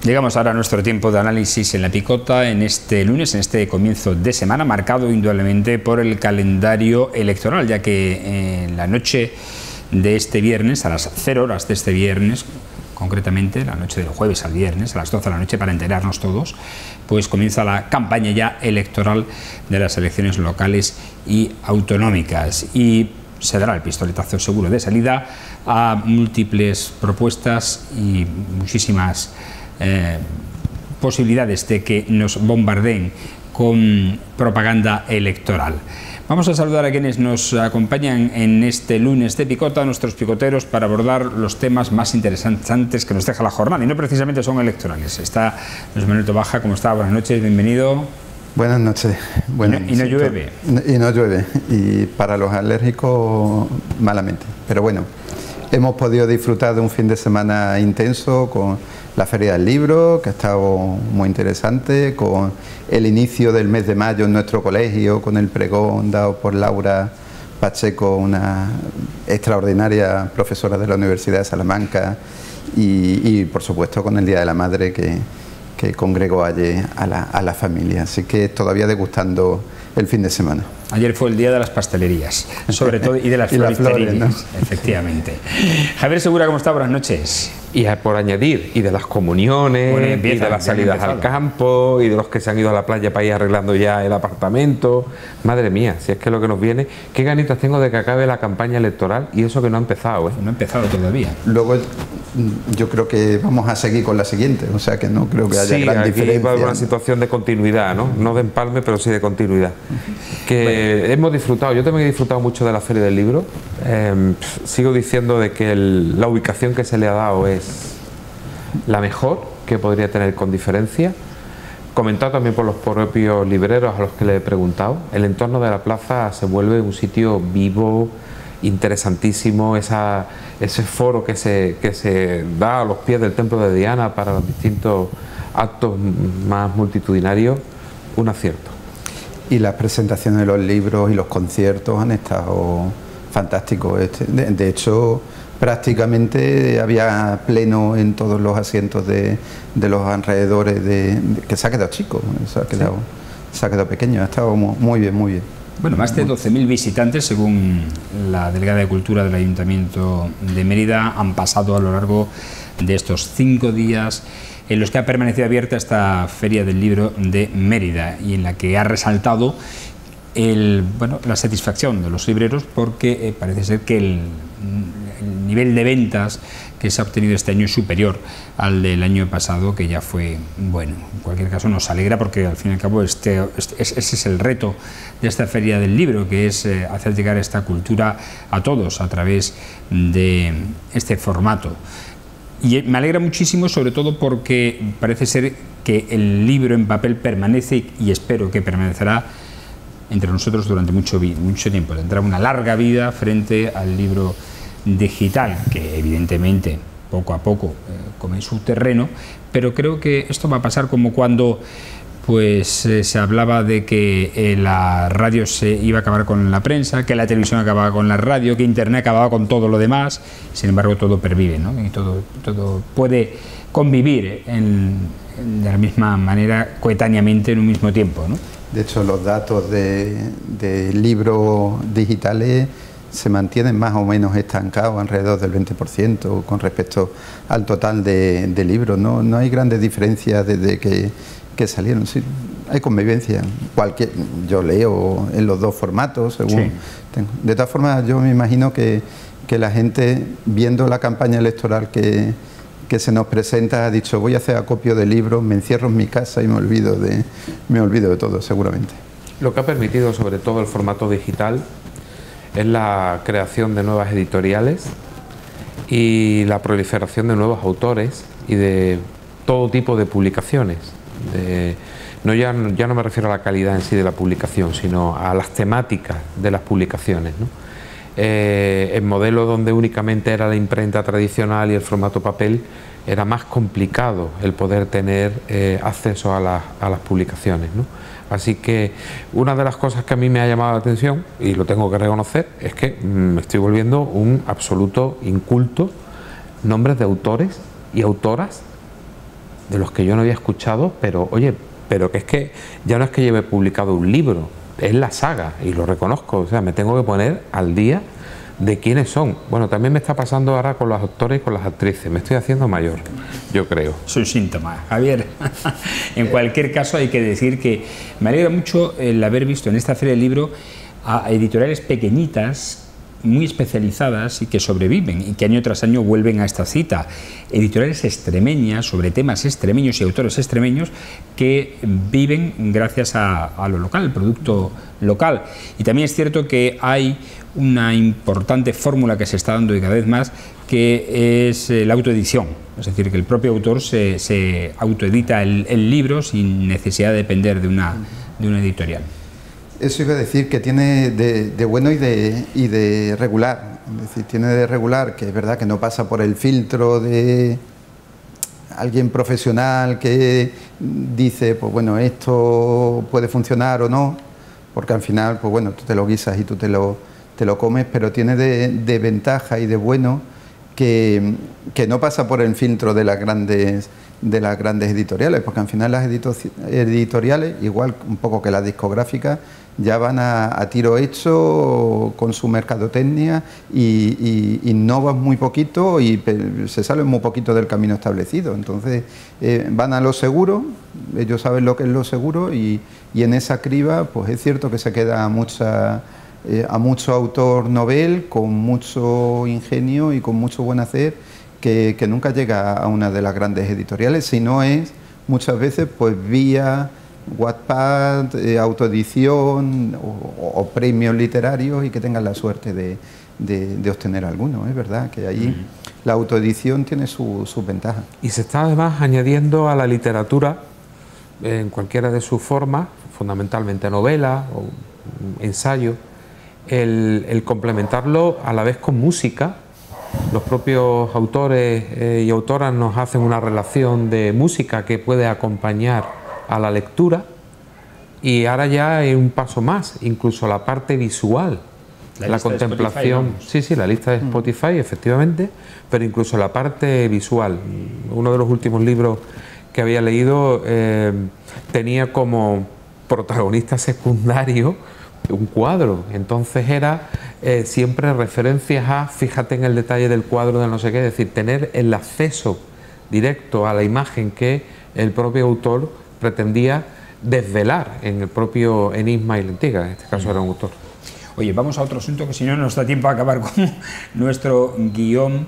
Llegamos ahora a nuestro tiempo de análisis en la picota en este lunes, en este comienzo de semana, marcado indudablemente por el calendario electoral, ya que en la noche de este viernes, a las 0 horas de este viernes, concretamente la noche del jueves al viernes, a las 12 de la noche, para enterarnos todos, pues comienza la campaña ya electoral de las elecciones locales y autonómicas. Y se dará el pistoletazo seguro de salida a múltiples propuestas y muchísimas posibilidades de que nos bombardeen con propaganda electoral. Vamos a saludar a quienes nos acompañan en este lunes de picota, a nuestros picoteros, para abordar los temas más interesantes que nos deja la jornada, y no precisamente son electorales. Está José Manuel Tobaja. ¿Cómo está? Buenas noches, bienvenido. Buenas noches. Bueno, y no llueve. Y no llueve, y para los alérgicos malamente, pero bueno, hemos podido disfrutar de un fin de semana intenso con la Feria del Libro, que ha estado muy interesante, con el inicio del mes de mayo en nuestro colegio, con el pregón dado por Laura Pacheco, una extraordinaria profesora de la Universidad de Salamanca, y por supuesto con el Día de la Madre que congregó ayer a la familia. Así que todavía degustando el fin de semana. Ayer fue el día de las pastelerías, sobre todo, y de las floristerías, ¿no? Efectivamente. Javier Segura, ¿cómo está? Buenas noches. Y por añadir, y de las comuniones, y de las salidas al campo, y de los que se han ido a la playa para ir arreglando ya el apartamento. Madre mía, si es que es lo que nos viene. Qué ganitas tengo de que acabe la campaña electoral, y eso que no ha empezado, ¿eh? No ha empezado todavía. Luego yo creo que vamos a seguir con la siguiente, o sea que no creo que haya gran diferencia. Va a haber una situación de continuidad, ¿no? No de empalme, pero sí de continuidad. Que hemos disfrutado, yo también he disfrutado mucho de la Feria del Libro. Sigo diciendo de que la ubicación que se le ha dado es la mejor que podría tener, con diferencia. Comentado también por los propios libreros a los que le he preguntado, el entorno de la plaza se vuelve un sitio vivo, interesantísimo. Ese foro que se da a los pies del templo de Diana para los distintos actos más multitudinarios, un acierto. Y las presentaciones de los libros y los conciertos han estado fantásticos. De hecho, prácticamente había pleno en todos los asientos de los alrededores, que se ha quedado chico, se ha quedado pequeño, ha estado muy bien, muy bien. Bueno, más de 12.000 visitantes, según la delegada de Cultura del Ayuntamiento de Mérida, han pasado a lo largo de estos 5 días en los que ha permanecido abierta esta Feria del Libro de Mérida, y en la que ha resaltado la satisfacción de los libreros, porque parece ser que el nivel de ventas que se ha obtenido este año es superior al del año pasado, que ya fue bueno. En cualquier caso nos alegra, porque al fin y al cabo ese es el reto de esta Feria del Libro, que es hacer llegar esta cultura a todos a través de este formato. Y me alegra muchísimo, sobre todo porque parece ser que el libro en papel permanece, y espero que permanecerá entre nosotros durante mucho tiempo. Tendrá una larga vida frente al libro digital, que evidentemente poco a poco come su terreno, pero creo que esto va a pasar como cuando se hablaba de que la radio se iba a acabar con la prensa, que la televisión acababa con la radio, que Internet acababa con todo lo demás. Sin embargo, todo pervive, ¿no? Y todo puede convivir de la misma manera, coetáneamente, en un mismo tiempo, ¿no? De hecho, los datos de libros digitales se mantienen más o menos estancados alrededor del 20% con respecto al total de libros. No hay grandes diferencias desde que salieron. Sí, hay convivencia. Yo leo en los dos formatos, según sí. De todas formas, yo me imagino que la gente, viendo la campaña electoral que se nos presenta, ha dicho: voy a hacer acopio de libros, me encierro en mi casa y me olvido de todo, seguramente. Lo que ha permitido sobre todo el formato digital es la creación de nuevas editoriales y la proliferación de nuevos autores y de todo tipo de publicaciones. Ya no me refiero a la calidad en sí de la publicación, sino a las temáticas de las publicaciones, ¿no? El modelo donde únicamente era la imprenta tradicional y el formato papel, era más complicado el poder tener acceso a las publicaciones, ¿no? Así que una de las cosas que a mí me ha llamado la atención, y lo tengo que reconocer, es que me estoy volviendo un absoluto inculto. Nombres de autores y autoras de los que yo no había escuchado, pero oye, pero que es que ya no es que lleve publicado un libro, es la saga, y lo reconozco, o sea, me tengo que poner al día de quiénes son. Bueno, también me está pasando ahora con los actores y con las actrices, me estoy haciendo mayor, yo creo. Es un síntoma, Javier. En cualquier caso, hay que decir que me alegra mucho el haber visto en esta Feria del Libro a editoriales pequeñitas, muy especializadas y que sobreviven y que año tras año vuelven a esta cita. Editoriales extremeñas sobre temas extremeños y autores extremeños que viven gracias a lo local, el producto local. Y también es cierto que hay una importante fórmula que se está dando y cada vez más, que es la autoedición. Es decir, que el propio autor se autoedita el libro sin necesidad de depender de una editorial. Eso iba a decir, que tiene de bueno y de regular. Es decir, tiene de regular, que es verdad que no pasa por el filtro de alguien profesional que dice, pues bueno, esto puede funcionar o no, porque al final, pues bueno, tú te lo guisas y tú te lo comes, pero tiene de ventaja y de bueno que no pasa por el filtro de las grandes editoriales, porque al final las editoriales, igual un poco que las discográficas, ya van a tiro hecho con su mercadotecnia y innovan muy poquito y se salen muy poquito del camino establecido. Entonces van a lo seguro, ellos saben lo que es lo seguro y en esa criba pues es cierto que se queda a mucho autor novel con mucho ingenio y con mucho buen hacer que nunca llega a una de las grandes editoriales, sino es muchas veces pues vía Wattpad, autoedición o premios literarios y que tengan la suerte de obtener alguno. Es verdad que ahí la autoedición tiene sus ventajas. Y se está además añadiendo a la literatura, en cualquiera de sus formas, fundamentalmente novela o ensayo, el complementarlo a la vez con música. Los propios autores y autoras nos hacen una relación de música que puede acompañar a la lectura, y ahora ya hay un paso más, incluso la parte visual, la contemplación. Sí, la lista de Spotify, efectivamente, pero incluso la parte visual. Uno de los últimos libros que había leído tenía como protagonista secundario un cuadro, entonces era siempre referencias a, fíjate en el detalle del cuadro de no sé qué, es decir, tener el acceso directo a la imagen que el propio autor pretendía desvelar en el propio enigma y la intriga. En este caso era un autor. Oye, vamos a otro asunto que si no nos da tiempo a acabar con nuestro guión.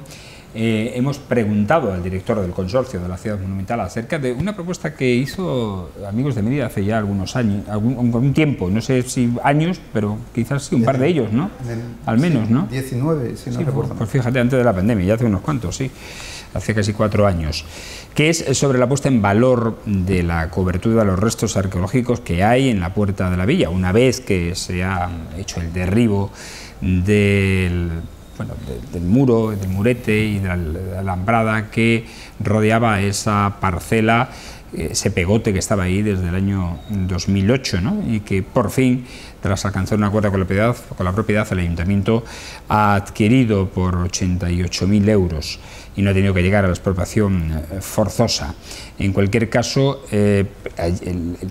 Hemos preguntado al director del consorcio de la Ciudad Monumental acerca de una propuesta que hizo Amigos de Mérida hace ya algunos años, algún tiempo, no sé si años, pero quizás sí un par de ellos, ¿no? Al menos, sí, ¿no? 19, si no recuerdo. Pues fíjate, antes de la pandemia, ya hace unos cuantos, sí, hace casi 4 años, que es sobre la puesta en valor de la cobertura de los restos arqueológicos que hay en la Puerta de la Villa, una vez que se ha hecho el derribo del muro, del murete y de la alambrada que rodeaba esa parcela, ese pegote que estaba ahí desde el año 2008, ¿no? Y que por fin, tras alcanzar un acuerdo con la propiedad, el Ayuntamiento ha adquirido por 88.000 euros y no ha tenido que llegar a la expropiación forzosa. En cualquier caso, el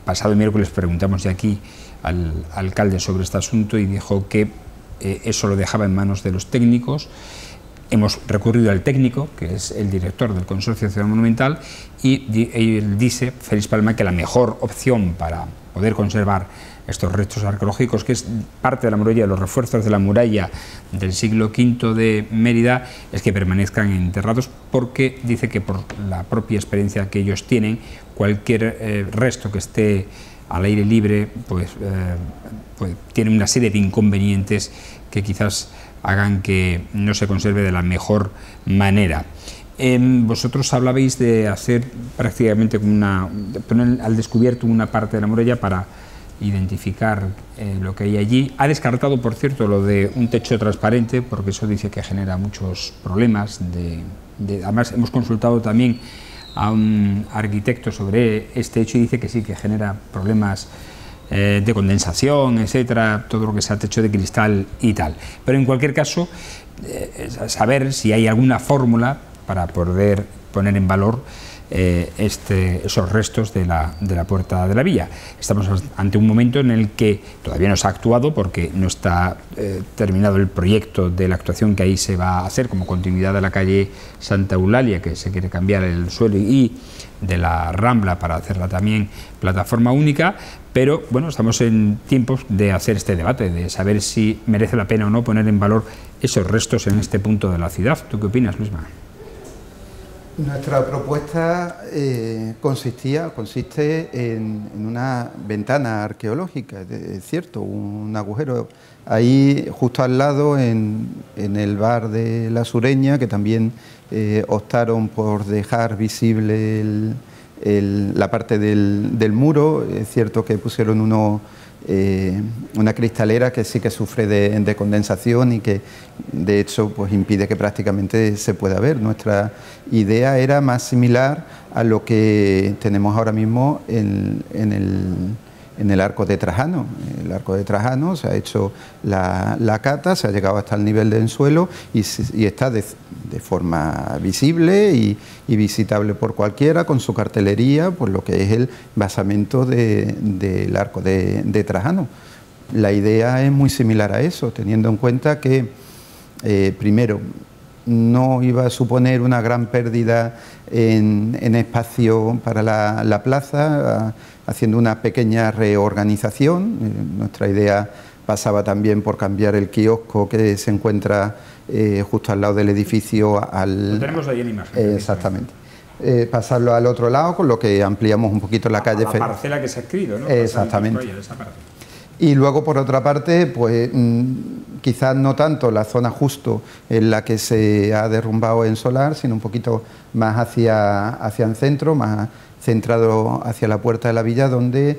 pasado miércoles preguntamos de aquí al alcalde sobre este asunto y dijo que eso lo dejaba en manos de los técnicos. Hemos recurrido al técnico, que es el director del Consorcio de Ciudad Monumental, y él dice, Félix Palma, que la mejor opción para poder conservar estos restos arqueológicos, que es parte de la muralla, los refuerzos de la muralla del siglo V de Mérida, es que permanezcan enterrados, porque dice que por la propia experiencia que ellos tienen, cualquier resto que esté al aire libre pues tiene una serie de inconvenientes que quizás hagan que no se conserve de la mejor manera. Vosotros hablabais de hacer prácticamente de poner al descubierto una parte de la muralla para identificar lo que hay allí. Ha descartado, por cierto, lo de un techo transparente, porque eso dice que genera muchos problemas. Además, hemos consultado también a un arquitecto sobre este hecho y dice que sí, que genera problemas de condensación, etcétera, todo lo que sea techo de cristal y tal. Pero en cualquier caso, saber si hay alguna fórmula para poder poner en valor esos restos de la Puerta de la Villa. Estamos ante un momento en el que todavía no se ha actuado porque no está terminado el proyecto de la actuación que ahí se va a hacer como continuidad de la calle Santa Eulalia, que se quiere cambiar el suelo, y de la Rambla para hacerla también plataforma única, pero bueno, estamos en tiempos de hacer este debate, de saber si merece la pena o no poner en valor esos restos en este punto de la ciudad. ¿Tú qué opinas, Luisma? Nuestra propuesta consiste en una ventana arqueológica, es cierto, un agujero ahí justo al lado en el bar de La Sureña, que también optaron por dejar visible la parte del muro. Es cierto que pusieron una cristalera que sí que sufre de condensación y que de hecho pues impide que prácticamente se pueda ver. Nuestra idea era más similar a lo que tenemos ahora mismo en el Arco de Trajano. El Arco de Trajano se ha hecho la cata, se ha llegado hasta el nivel del suelo y está de forma visible y visitable por cualquiera, con su cartelería, por lo que es el basamento del Arco de Trajano. La idea es muy similar a eso, teniendo en cuenta que, primero, no iba a suponer una gran pérdida en espacio para la plaza, haciendo una pequeña reorganización. Nuestra idea pasaba también por cambiar el kiosco que se encuentra justo al lado del edificio. Lo tenemos ahí en imagen. Exactamente. Pasarlo al otro lado, con lo que ampliamos un poquito la calle. La parcela que se ha adquirido, ¿no? Exactamente. Y luego, por otra parte, pues quizás no tanto la zona justo en la que se ha derrumbado en Solar, sino un poquito más hacia el centro, más centrado hacia la Puerta de la Villa, donde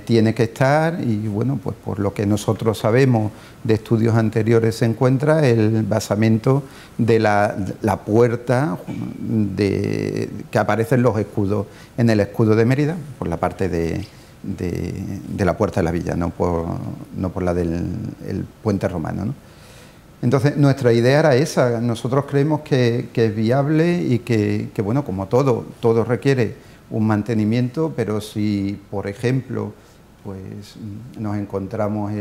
tiene que estar, y bueno, pues por lo que nosotros sabemos de estudios anteriores, se encuentra el basamento de la puerta que aparece en los escudos, en el escudo de Mérida, por la parte de la Puerta de la Villa, no por la del puente romano, ¿no? Entonces, nuestra idea era esa. Nosotros creemos que es viable y que bueno, como todo requiere un mantenimiento, pero si, por ejemplo, pues nos encontramos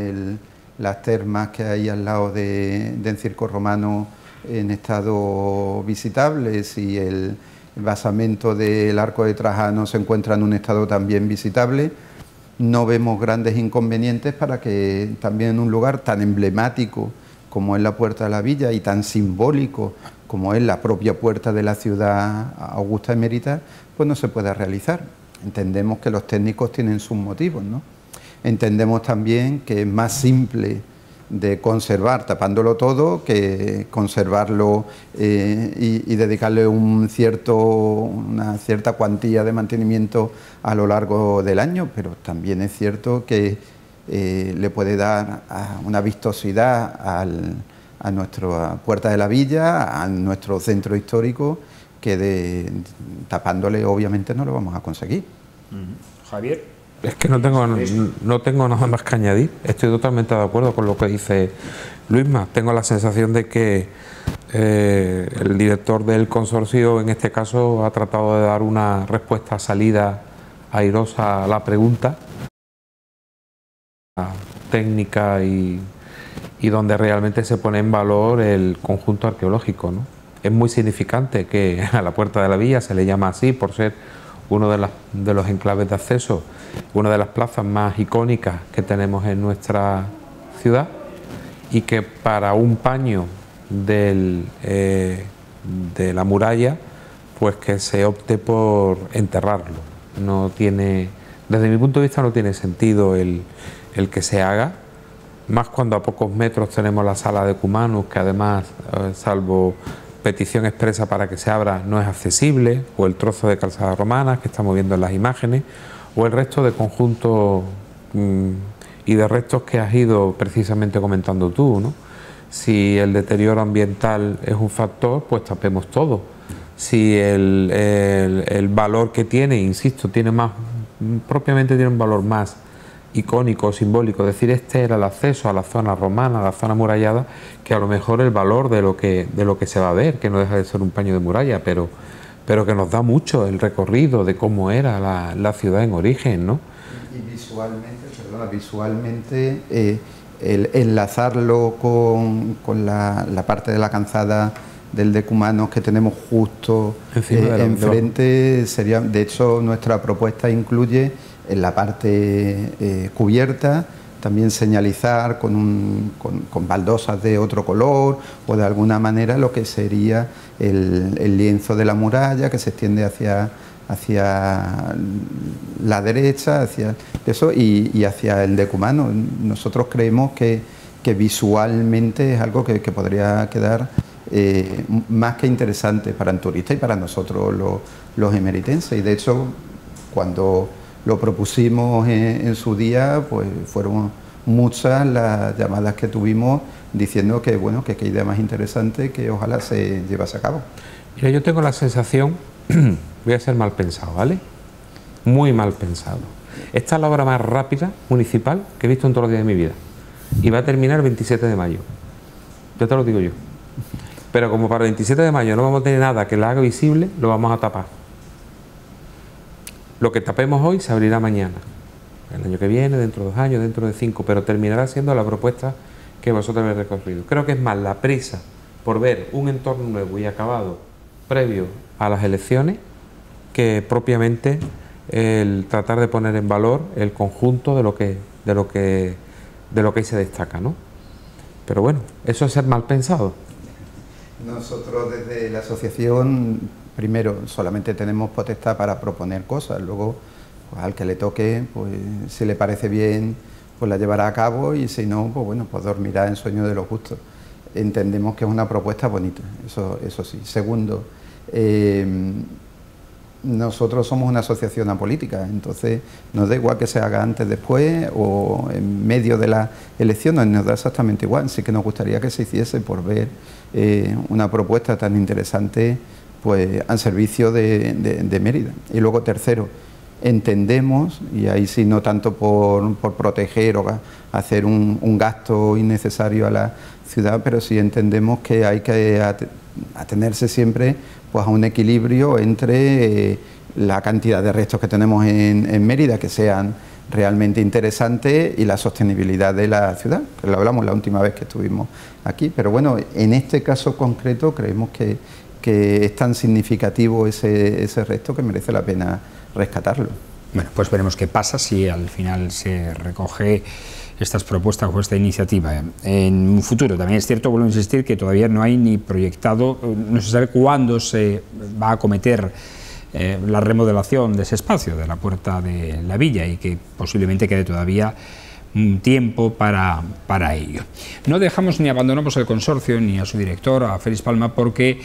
las termas que hay al lado del Circo Romano en estado visitable, si el basamento del Arco de Trajano se encuentra en un estado también visitable, no vemos grandes inconvenientes para que también en un lugar tan emblemático como es la Puerta de la Villa y tan simbólico como es la propia puerta de la ciudad Augusta Emérita, pues no se pueda realizar. Entendemos que los técnicos tienen sus motivos, ¿no? Entendemos también que es más simple de conservar tapándolo todo que conservarlo y dedicarle una cierta cuantía de mantenimiento a lo largo del año, pero también es cierto que le puede dar una vistosidad a nuestra Puerta de la Villa, a nuestro centro histórico, que tapándole obviamente no lo vamos a conseguir. Javier. Es que no tengo nada más que añadir. Estoy totalmente de acuerdo con lo que dice Luisma. Tengo la sensación de que el director del consorcio, en este caso, ha tratado de dar una respuesta salida airosa a la pregunta técnica y donde realmente se pone en valor el conjunto arqueológico, ¿no? Es muy significante que a la Puerta de la Villa se le llama así por ser uno de los enclaves de acceso, una de las plazas más icónicas que tenemos en nuestra ciudad, y que para un paño de la muralla, pues que se opte por enterrarlo. No tiene, desde mi punto de vista, no tiene sentido el que se haga, más cuando a pocos metros tenemos la sala de Cumanus, que además, salvo petición expresa para que se abra, no es accesible, o el trozo de calzada romana que estamos viendo en las imágenes, o el resto de conjuntos y de restos que has ido precisamente comentando tú, ¿no? Si el deterioro ambiental es un factor, pues tapemos todo. Si el valor que tiene, insisto, propiamente tiene un valor más icónico, simbólico, es decir, este era el acceso a la zona romana, a la zona amurallada, que a lo mejor el valor de lo que se va a ver, que no deja de ser un paño de muralla, pero pero que nos da mucho el recorrido de cómo era la ciudad en origen, ¿no? Y visualmente el enlazarlo con la parte de la calzada del Decumanos que tenemos justo enfrente sería, de hecho, nuestra propuesta incluye en la parte cubierta también señalizar con baldosas de otro color o de alguna manera lo que sería el lienzo de la muralla que se extiende hacia la derecha, hacia eso y hacia el Decumano. Nosotros creemos que visualmente es algo que podría quedar más que interesante para el turista y para nosotros los emeritenses. Y de hecho, cuando lo propusimos en su día, pues fueron muchas las llamadas que tuvimos diciendo que bueno, que qué idea más interesante, que ojalá se llevase a cabo. Mira, yo tengo la sensación, voy a ser mal pensado, ¿vale? Muy mal pensado. Esta es la obra más rápida municipal que he visto en todos los días de mi vida y va a terminar el 27 de mayo. Ya te lo digo yo. Pero como para el 27 de mayo no vamos a tener nada que la haga visible, lo vamos a tapar. Lo que tapemos hoy se abrirá mañana, el año que viene, dentro de 2 años, dentro de 5, pero terminará siendo la propuesta que vosotros habéis recorrido. Creo que es más la prisa por ver un entorno nuevo y acabado previo a las elecciones que propiamente el tratar de poner en valor el conjunto de lo que ahí se destaca, ¿no? Pero bueno, eso es ser mal pensado. Nosotros desde la asociación, primero, solamente tenemos potestad para proponer cosas, luego pues, al que le toque, pues si le parece bien, pues la llevará a cabo y si no, pues bueno, pues dormirá en sueño de los justos. Entendemos que es una propuesta bonita, eso sí. Segundo, nosotros somos una asociación apolítica, entonces nos da igual que se haga antes, después o en medio de las elecciones, nos da exactamente igual. Sí que nos gustaría que se hiciese por ver una propuesta tan interesante pues al servicio de Mérida. Y luego tercero, entendemos, y ahí sí no tanto por proteger o hacer un gasto innecesario a la ciudad, pero sí entendemos que hay que atenerse siempre pues a un equilibrio entre la cantidad de restos que tenemos en Mérida, que sean realmente interesantes, y la sostenibilidad de la ciudad, que lo hablamos la última vez que estuvimos aquí. Pero bueno, en este caso concreto creemos que es tan significativo ese resto que merece la pena rescatarlo. Bueno, pues veremos qué pasa si al final se recoge estas propuestas o esta iniciativa en un futuro. También es cierto, vuelvo a insistir, que todavía no hay ni proyectado, no se sabe cuándo se va a acometer la remodelación de ese espacio, de la Puerta de la Villa, y que posiblemente quede todavía un tiempo para ello. No dejamos ni abandonamos el consorcio ni a su director, a Félix Palma, porque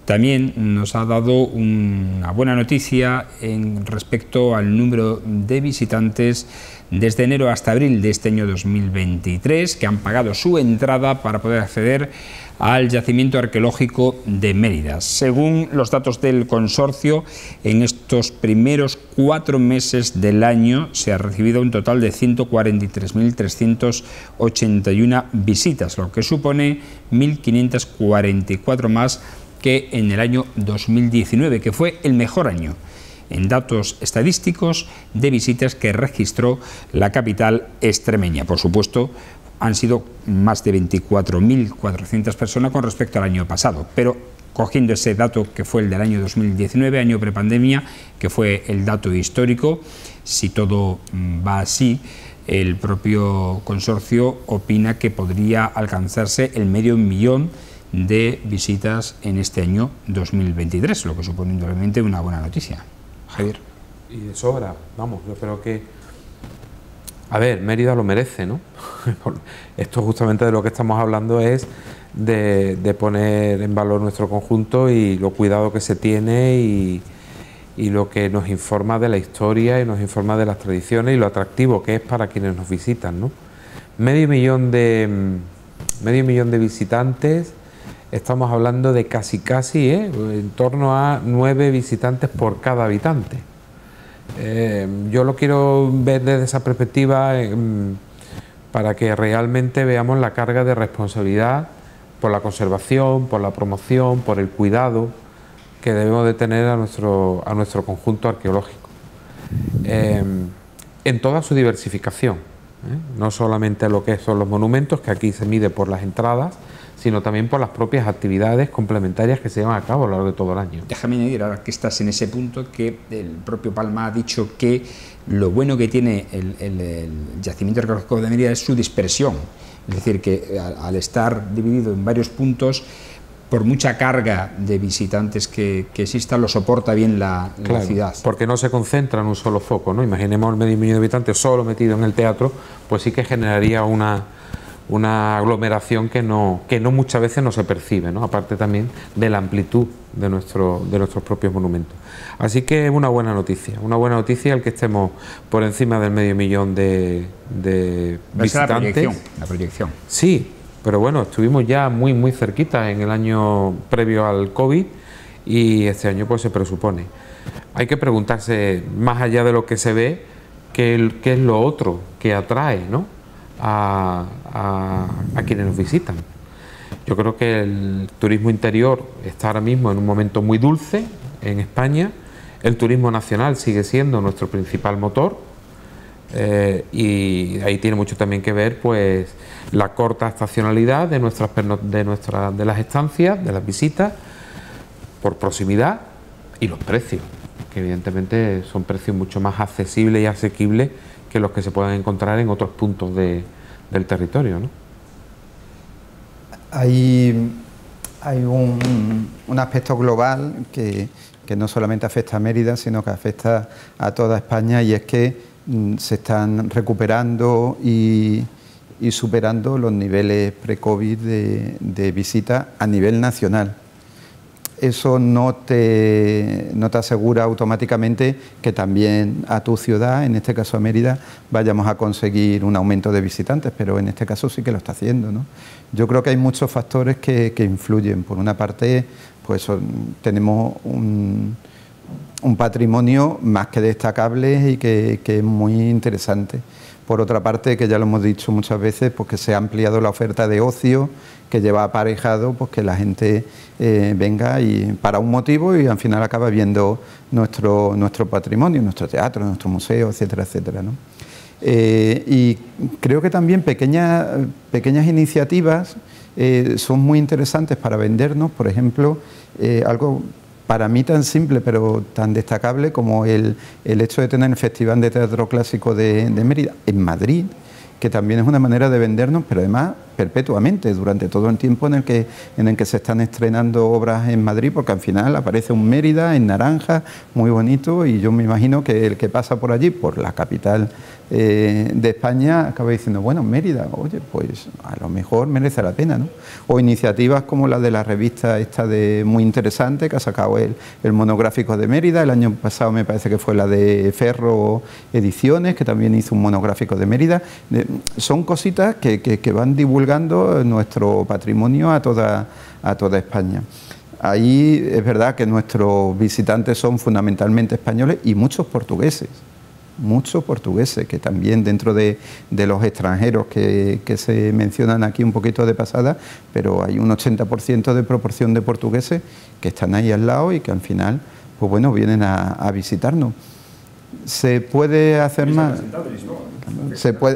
también nos ha dado una buena noticia en respecto al número de visitantes desde enero hasta abril de este año 2023 que han pagado su entrada para poder acceder al yacimiento arqueológico de Mérida. Según los datos del consorcio, en estos primeros 4 meses del año se ha recibido un total de 143.381 visitas, lo que supone 1.544 más que en el año 2019, que fue el mejor año en datos estadísticos de visitas que registró la capital extremeña. Por supuesto, han sido más de 24.400 personas con respecto al año pasado, pero cogiendo ese dato que fue el del año 2019, año prepandemia, que fue el dato histórico, si todo va así, el propio consorcio opina que podría alcanzarse el 500.000 de visitas en este año 2023, lo que supone indudablemente una buena noticia. Javier. Y de sobra, vamos, yo creo que, a ver, Mérida lo merece, ¿no? Esto justamente de lo que estamos hablando es de poner en valor nuestro conjunto y lo cuidado que se tiene y lo que nos informa de la historia y nos informa de las tradiciones y lo atractivo que es para quienes nos visitan, ¿no? 500.000 de visitantes. Estamos hablando de casi, en torno a 9 visitantes por cada habitante. Yo lo quiero ver desde esa perspectiva para que realmente veamos la carga de responsabilidad por la conservación, por la promoción, por el cuidado, que debemos de tener a nuestro conjunto arqueológico, en toda su diversificación, no solamente lo que son los monumentos, que aquí se mide por las entradas, sino también por las propias actividades complementarias que se llevan a cabo a lo largo de todo el año. Déjame añadir, ahora que estás en ese punto, que el propio Palma ha dicho que lo bueno que tiene el yacimiento arqueológico de Mérida es su dispersión, es decir, que al estar dividido en varios puntos, por mucha carga de visitantes que exista, lo soporta bien la ciudad. Porque no se concentra en un solo foco, ¿no? Imaginemos el medio millón de habitantes solo metido en el teatro, pues sí que generaría una aglomeración que no muchas veces no se percibe, ¿no? Aparte también de la amplitud de nuestros propios monumentos. Así que es una buena noticia el que estemos por encima del medio millón de visitantes. La proyección. Sí, pero bueno, estuvimos ya muy cerquita en el año previo al COVID y este año pues se presupone. Hay que preguntarse, más allá de lo que se ve, qué es lo otro que atrae, ¿no?, a quienes nos visitan. Yo creo que el turismo interior está ahora mismo en un momento muy dulce en España. El turismo nacional sigue siendo nuestro principal motor, y ahí tiene mucho también que ver pues la corta estacionalidad de las estancias, de las visitas, por proximidad, y los precios, que evidentemente son precios mucho más accesibles y asequibles que los que se pueden encontrar en otros puntos del territorio, ¿no? Hay un aspecto global que no solamente afecta a Mérida, sino que afecta a toda España, y es que se están recuperando y superando los niveles pre-COVID de visita a nivel nacional. Eso no te asegura automáticamente que también a tu ciudad, en este caso a Mérida, vayamos a conseguir un aumento de visitantes, pero en este caso sí que lo está haciendo, ¿no? Yo creo que hay muchos factores que influyen. Por una parte, pues tenemos un patrimonio más que destacable y que es muy interesante. Por otra parte, que ya lo hemos dicho muchas veces, pues que se ha ampliado la oferta de ocio, que lleva aparejado pues que la gente venga y para un motivo y al final acaba viendo nuestro patrimonio, nuestro teatro, nuestro museo, etcétera, etcétera, ¿no? Y creo que también pequeñas iniciativas son muy interesantes para vendernos. Por ejemplo, algo para mí tan simple pero tan destacable como el hecho de tener el Festival de Teatro Clásico de Mérida en Madrid, que también es una manera de vendernos, pero además perpetuamente, durante todo el tiempo en el que se están estrenando obras en Madrid, porque al final aparece un Mérida en naranja, muy bonito, y yo me imagino que el que pasa por allí, por la capital de España, acaba diciendo, bueno, Mérida, oye, pues a lo mejor merece la pena, ¿no? O iniciativas como la de la revista esta muy interesante, que ha sacado el monográfico de Mérida. El año pasado me parece que fue la de Ferro Ediciones, que también hizo un monográfico de Mérida. Son cositas que van divulgando nuestro patrimonio a toda España. Ahí es verdad que nuestros visitantes son fundamentalmente españoles y muchos portugueses, que también dentro de los extranjeros que se mencionan aquí un poquito de pasada, pero hay un 80% de proporción de portugueses que están ahí al lado y que al final, pues bueno, vienen a visitarnos. ¿Se puede hacer más?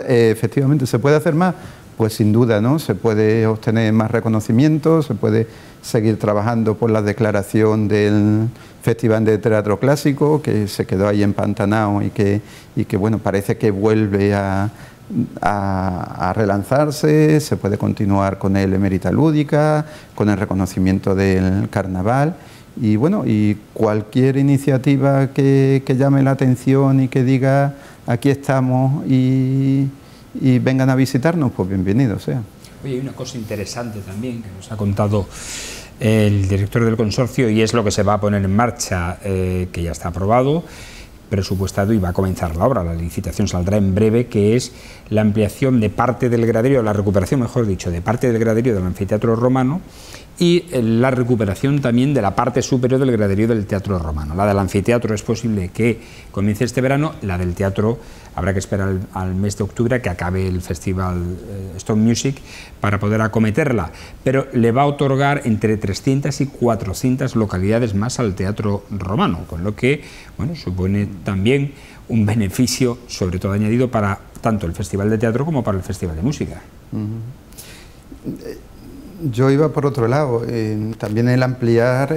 Efectivamente, ¿se puede hacer más? Pues sin duda, ¿no? Se puede obtener más reconocimiento, se puede seguir trabajando por la declaración del Festival de Teatro Clásico, que se quedó ahí empantanado y que bueno, parece que vuelve a relanzarse. Se puede continuar con el Emerita Lúdica, con el reconocimiento del carnaval. Y bueno, y cualquier iniciativa que llame la atención y que diga aquí estamos y vengan a visitarnos, pues bienvenido sea. Oye, hay una cosa interesante también que nos ha contado el director del consorcio, y es lo que se va a poner en marcha, que ya está aprobado, presupuestado, y va a comenzar la obra. La licitación saldrá en breve, que es la ampliación de parte del graderío, la recuperación, mejor dicho, de parte del graderío del Anfiteatro Romano, y la recuperación también de la parte superior del graderío del Teatro Romano. La del anfiteatro es posible que comience este verano, la del teatro habrá que esperar al mes de octubre a que acabe el festival Stone Music para poder acometerla, pero le va a otorgar entre 300 y 400 localidades más al Teatro Romano, con lo que, bueno, supone también un beneficio, sobre todo añadido, para tanto el Festival de Teatro como para el Festival de Música. Yo iba por otro lado, también el ampliar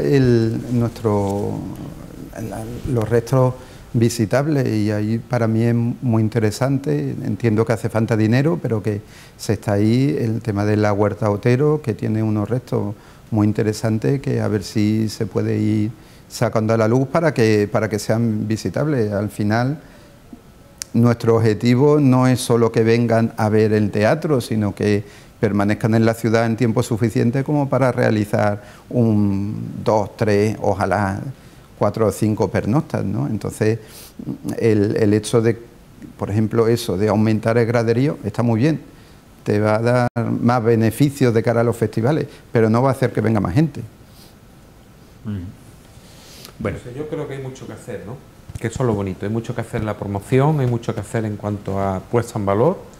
los restos visitables, y ahí para mí es muy interesante. Entiendo que hace falta dinero, pero que se está ahí el tema de la Huerta Otero, que tiene unos restos muy interesantes que a ver si se puede ir sacando a la luz para que sean visitables. Al final, nuestro objetivo no es solo que vengan a ver el teatro, sino que permanezcan en la ciudad en tiempo suficiente como para realizar 1, 2, 3, ojalá 4 o 5 pernoctas, ¿no? Entonces, el hecho de, por ejemplo, eso de aumentar el graderío está muy bien, te va a dar más beneficios de cara a los festivales, pero no va a hacer que venga más gente. Bueno, yo creo que hay mucho que hacer, ¿no? Que eso es lo bonito, hay mucho que hacer en la promoción, hay mucho que hacer en cuanto a puesta en valor,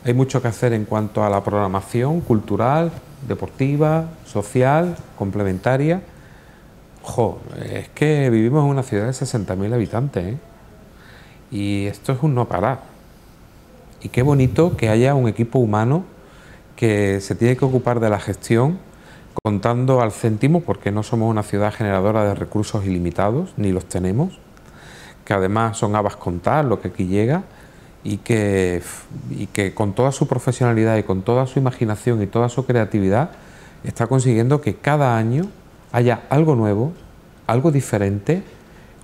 hay mucho que hacer en cuanto a la programación cultural, deportiva, social, complementaria. Jo, es que vivimos en una ciudad de 60.000 habitantes, ¿eh? Y esto es un no parar. Y qué bonito que haya un equipo humano que se tiene que ocupar de la gestión, contando al céntimo, porque no somos una ciudad generadora de recursos ilimitados, ni los tenemos, que además son habas contar lo que aquí llega, y que con toda su profesionalidad y con toda su imaginación y toda su creatividad está consiguiendo que cada año haya algo nuevo, algo diferente,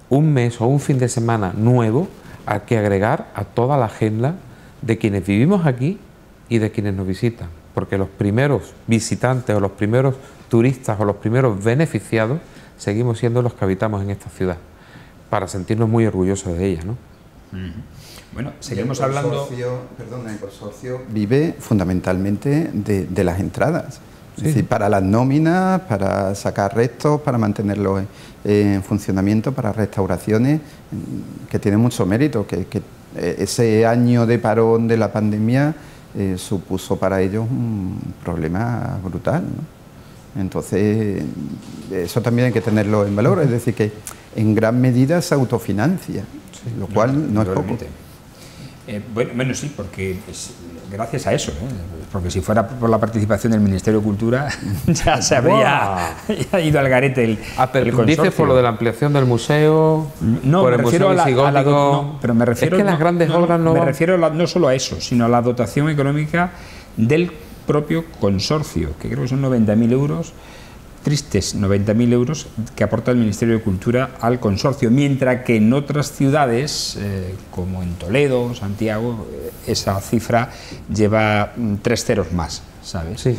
un mes o un fin de semana nuevo al que agregar a toda la agenda de quienes vivimos aquí y de quienes nos visitan, porque los primeros visitantes o los primeros turistas o los primeros beneficiados seguimos siendo los que habitamos en esta ciudad, para sentirnos muy orgullosos de ella, ¿no? Bueno, seguimos hablando... El consorcio vive fundamentalmente de las entradas. Sí. Es decir, para las nóminas, para sacar restos, para mantenerlos en funcionamiento, para restauraciones, que tiene mucho mérito, que ese año de parón de la pandemia supuso para ellos un problema brutal, ¿no? Entonces, eso también hay que tenerlo en valor, es decir, que en gran medida se autofinancia, lo cual no es poco. Bueno, sí, porque es gracias a eso, porque si fuera por la participación del Ministerio de Cultura ya se habría ido al garete el consorcio. ¿Dices por lo de la ampliación del museo? No, por me el refiero museo a no, pero me refiero... Es que las grandes obras no... Me refiero no solo a eso, sino a la dotación económica del propio consorcio, que creo que son 90.000 euros, tristes 90.000 euros que aporta el Ministerio de Cultura al consorcio, mientras que en otras ciudades, como en Toledo, Santiago, esa cifra lleva 3 ceros más, ¿sabes? Sí.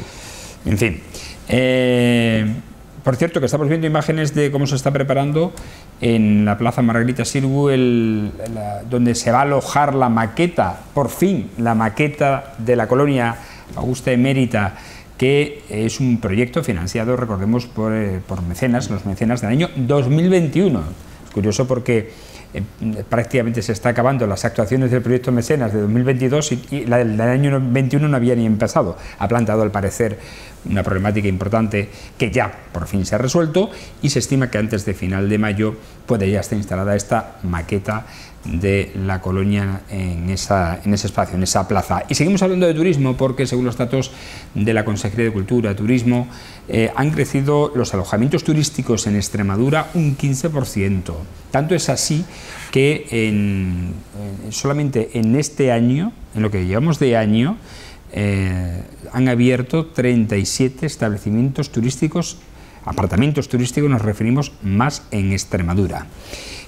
En fin. Por cierto, que estamos viendo imágenes de cómo se está preparando en la Plaza Margarita Xirgu, donde se va a alojar la maqueta, por fin, la maqueta de la colonia Augusta Emérita, que es un proyecto financiado, recordemos, por mecenas, los mecenas del año 2021. Es curioso porque prácticamente se está acabando las actuaciones del proyecto Mecenas de 2022 y la del año 21 no había ni empezado. Ha planteado, al parecer, una problemática importante que ya por fin se ha resuelto, y se estima que antes de final de mayo puede ya estar instalada esta maqueta de la colonia en ese espacio, en esa plaza. Y seguimos hablando de turismo, porque según los datos de la Consejería de Cultura y Turismo, han crecido los alojamientos turísticos en Extremadura un 15%. Tanto es así que solamente en este año, en lo que llevamos de año, han abierto 37 establecimientos turísticos, apartamentos turísticos, nos referimos, más en Extremadura.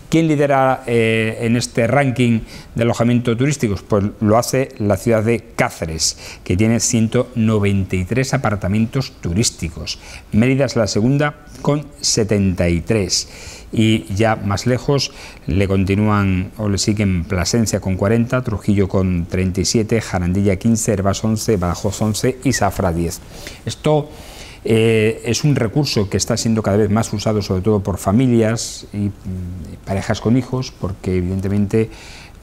¿Quién lidera en este ranking de alojamientos turísticos? Pues lo hace la ciudad de Cáceres, que tiene 193 apartamentos turísticos. Mérida es la segunda con 73. Y ya más lejos le continúan o le siguen Plasencia con 40, Trujillo con 37, Jarandilla 15, Hervás 11, Badajoz 11 y Zafra 10. Esto es un recurso que está siendo cada vez más usado, sobre todo por familias y parejas con hijos, porque evidentemente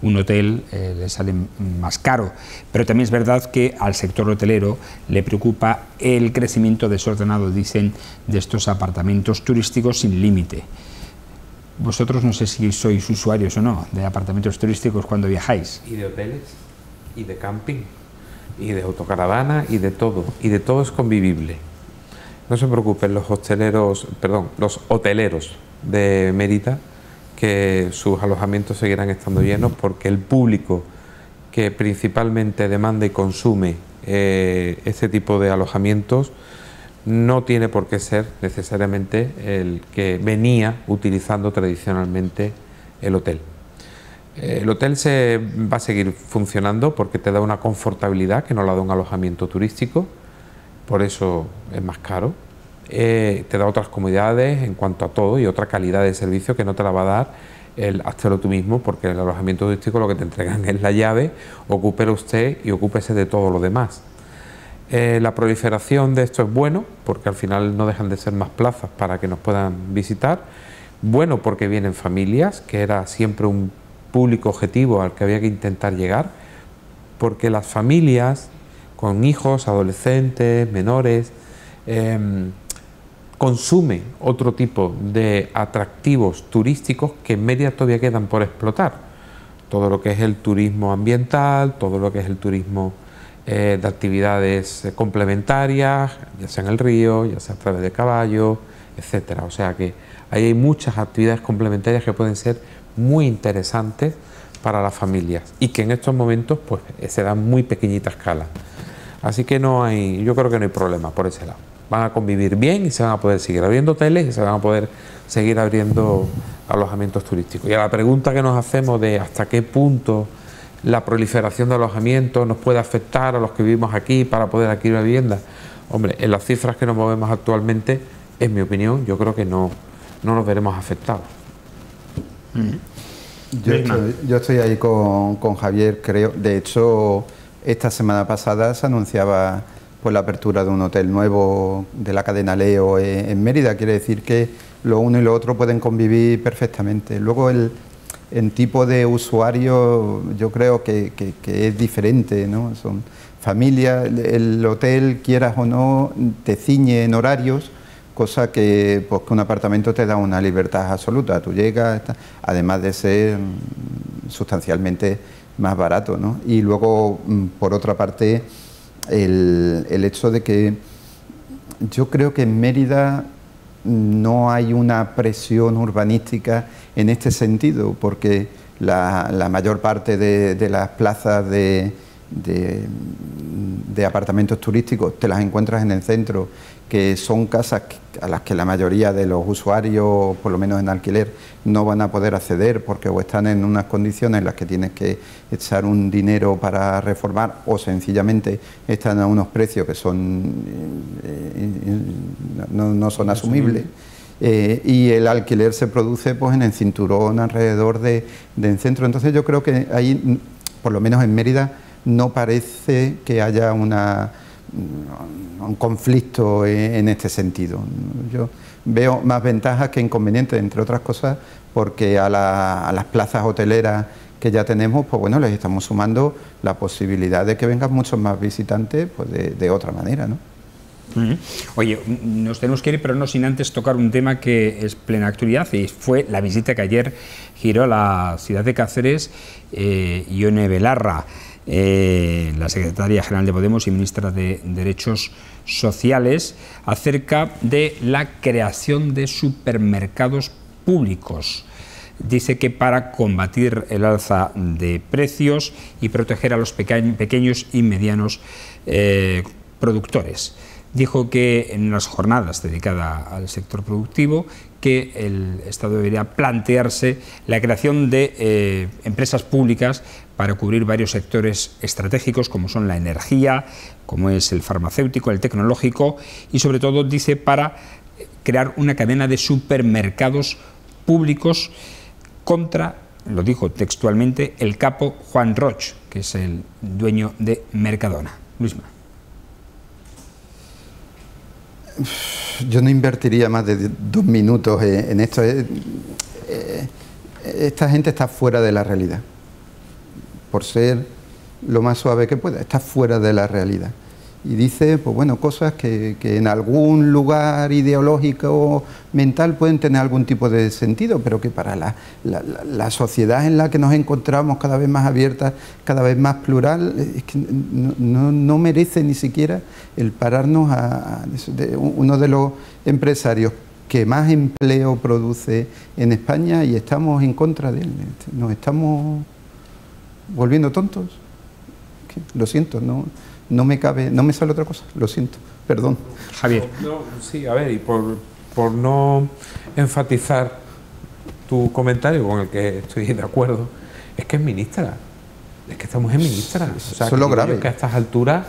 un hotel le sale más caro. Pero también es verdad que al sector hotelero le preocupa el crecimiento desordenado, dicen, de estos apartamentos turísticos sin límite. Vosotros no sé si sois usuarios o no de apartamentos turísticos cuando viajáis. Y de hoteles, y de camping, y de autocaravana, y de todo es convivible. No se preocupen los hoteleros de Mérida, que sus alojamientos seguirán estando llenos, porque el público que principalmente demanda y consume este tipo de alojamientos no tiene por qué ser necesariamente el que venía utilizando tradicionalmente el hotel. El hotel se va a seguir funcionando porque te da una confortabilidad que no la da un alojamiento turístico, por eso es más caro. Te da otras comodidades en cuanto a todo y otra calidad de servicio que no te la va a dar el astroturismo, porque el alojamiento turístico lo que te entregan es la llave, ocúpelo usted y ocúpese de todo lo demás. La proliferación de esto es bueno, porque al final no dejan de ser más plazas para que nos puedan visitar. Bueno, porque vienen familias, que era siempre un público objetivo al que había que intentar llegar, porque las familias con hijos, adolescentes, menores, consumen otro tipo de atractivos turísticos que en Mérida todavía quedan por explotar. Todo lo que es el turismo ambiental, todo lo que es el turismo de actividades complementarias, ya sea en el río, ya sea a través de caballo, etcétera. O sea que ahí hay muchas actividades complementarias que pueden ser muy interesantes para las familias y que en estos momentos pues se dan muy pequeñita escala. Así que yo creo que no hay problema por ese lado. Van a convivir bien y se van a poder seguir abriendo hoteles y se van a poder seguir abriendo alojamientos turísticos. Y a la pregunta que nos hacemos de hasta qué punto la proliferación de alojamientos nos puede afectar a los que vivimos aquí para poder adquirir una vivienda, hombre, en las cifras que nos movemos actualmente, en mi opinión, yo creo que no nos veremos afectados. Yo estoy ahí con Javier, creo. De hecho, esta semana pasada se anunciaba pues la apertura de un hotel nuevo de la cadena Leo en Mérida. Quiere decir que lo uno y lo otro pueden convivir perfectamente. Luego el tipo de usuario yo creo que es diferente, ¿no? Son familias, el hotel, quieras o no, te ciñe en horarios, cosa que pues que un apartamento te da una libertad absoluta. Tú llegas, además de ser sustancialmente más barato, ¿no? Y luego, por otra parte, el hecho de que yo creo que en Mérida no hay una presión urbanística en este sentido, porque la mayor parte de las plazas de apartamentos turísticos te las encuentras en el centro, que son casas a las que la mayoría de los usuarios, por lo menos en alquiler, no van a poder acceder porque o están en unas condiciones en las que tienes que echar un dinero para reformar o sencillamente están a unos precios que son no son asumibles. Y el alquiler se produce pues en el cinturón alrededor del centro. Entonces yo creo que ahí, por lo menos en Mérida, no parece que haya un conflicto en este sentido. Yo veo más ventajas que inconvenientes, entre otras cosas, porque a las plazas hoteleras que ya tenemos, pues bueno, les estamos sumando la posibilidad de que vengan muchos más visitantes pues de otra manera, ¿no? Oye, nos tenemos que ir, pero no sin antes tocar un tema que es plena actualidad, y fue la visita que ayer giró a la ciudad de Cáceres Ione Belarra, la secretaria general de Podemos y ministra de Derechos Sociales, acerca de la creación de supermercados públicos. Dice que para combatir el alza de precios y proteger a los pequeños y medianos productores. Dijo que en unas jornadas dedicadas al sector productivo que el Estado debería plantearse la creación de empresas públicas para cubrir varios sectores estratégicos como son la energía, como es el farmacéutico, el tecnológico y sobre todo, dice, para crear una cadena de supermercados públicos contra, lo dijo textualmente, el capo Juan Roig, que es el dueño de Mercadona. Luisma. Yo no invertiría más de 2 minutos en esto. Esta gente está fuera de la realidad. por ser lo más suave que pueda, está fuera de la realidad. Y dice, pues bueno, cosas que en algún lugar ideológico o mental pueden tener algún tipo de sentido, pero que para la sociedad en la que nos encontramos, cada vez más abierta, cada vez más plural, es que no merece ni siquiera el pararnos de uno de los empresarios que más empleo produce en España, y estamos en contra de él. Nos estamos volviendo tontos. Lo siento, no me sale otra cosa, lo siento, perdón. Javier. Sí, a ver, y por no enfatizar tu comentario, con el que estoy de acuerdo, es que es ministra, es que esta mujer es ministra. O sea, eso es lo grave. Que a estas alturas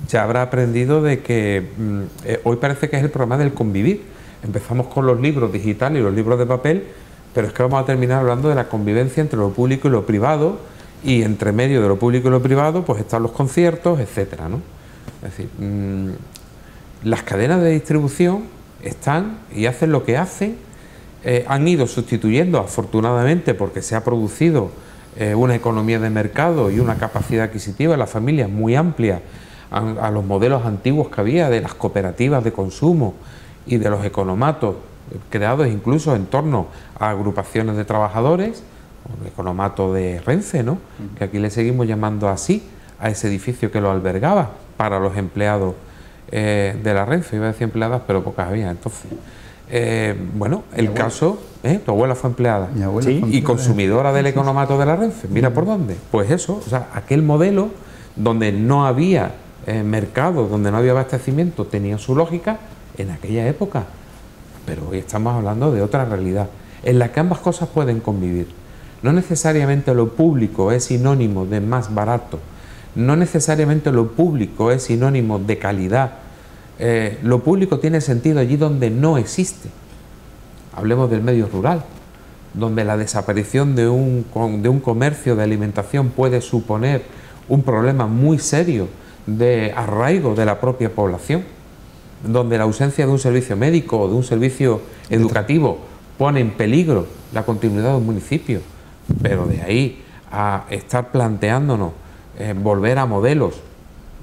ya habrá aprendido de que hoy parece que es el programa del convivir. Empezamos con los libros digitales y los libros de papel, pero es que vamos a terminar hablando de la convivencia entre lo público y lo privado, y entre medio de lo público y lo privado pues están los conciertos, etcétera, ¿no? Es decir, las cadenas de distribución están y hacen lo que hacen, han ido sustituyendo, afortunadamente, porque se ha producido una economía de mercado y una capacidad adquisitiva de las familias muy amplia a los modelos antiguos que había de las cooperativas de consumo y de los economatos, creados incluso en torno a agrupaciones de trabajadores, el economato de Renfe, ¿no? Que aquí le seguimos llamando así a ese edificio que lo albergaba para los empleados de la Renfe. Iba a decir empleadas, pero pocas había entonces. Bueno, el caso, tu abuela fue empleada, ¿sí? Y consumidora del economato de la Renfe. Mira por dónde. Pues eso, o sea, aquel modelo donde no había mercado, donde no había abastecimiento, tenía su lógica en aquella época. Pero hoy estamos hablando de otra realidad, en la que ambas cosas pueden convivir. No necesariamente lo público es sinónimo de más barato, no necesariamente lo público es sinónimo de calidad. Lo público tiene sentido allí donde no existe. Hablemos del medio rural, donde la desaparición de un comercio de alimentación puede suponer un problema muy serio de arraigo de la propia población, donde la ausencia de un servicio médico o de un servicio educativo pone en peligro la continuidad de un municipio. Pero de ahí a estar planteándonos volver a modelos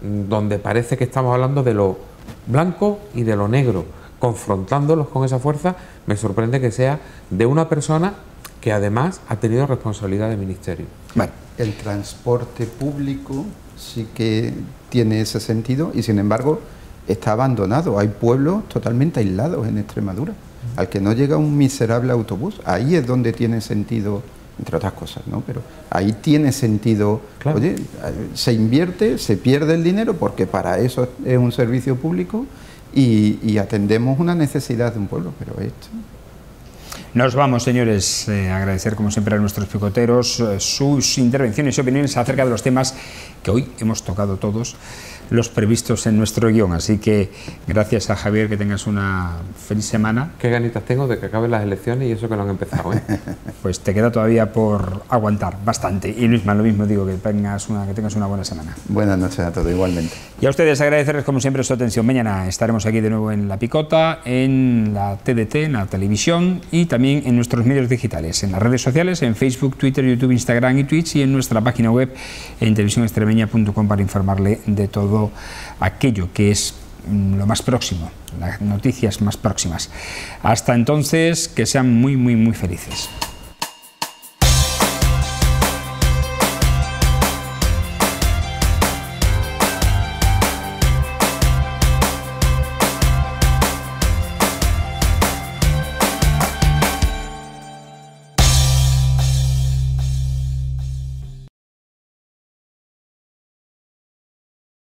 donde parece que estamos hablando de lo blanco y de lo negro, confrontándolos con esa fuerza, me sorprende que sea de una persona que además ha tenido responsabilidad de ministerio. Bueno, el transporte público sí que tiene ese sentido y sin embargo está abandonado. Hay pueblos totalmente aislados en Extremadura, al que no llega un miserable autobús. Ahí es donde tiene sentido, entre otras cosas, ¿no? Pero ahí tiene sentido, claro. Oye, se invierte, se pierde el dinero porque para eso es un servicio público y atendemos una necesidad de un pueblo, pero esto... Nos vamos, señores, agradecer como siempre a nuestros picoteros sus intervenciones y opiniones acerca de los temas que hoy hemos tocado todos, los previstos en nuestro guión. Así que gracias a Javier, que tengas una feliz semana. Qué ganitas tengo de que acaben las elecciones y eso que no han empezado, ¿eh? Pues te queda todavía por aguantar bastante. Y Luisma, lo mismo digo, que tengas una buena semana. Buenas noches a todos, igualmente. Y a ustedes agradecerles como siempre su atención. Mañana estaremos aquí de nuevo en La Picota, en la TDT, en la televisión y también en nuestros medios digitales, en las redes sociales, en Facebook, Twitter, YouTube, Instagram y Twitch, y en nuestra página web en televisionextremeña.com para informarle de todo aquello que es lo más próximo, las noticias más próximas. Hasta entonces, que sean muy felices.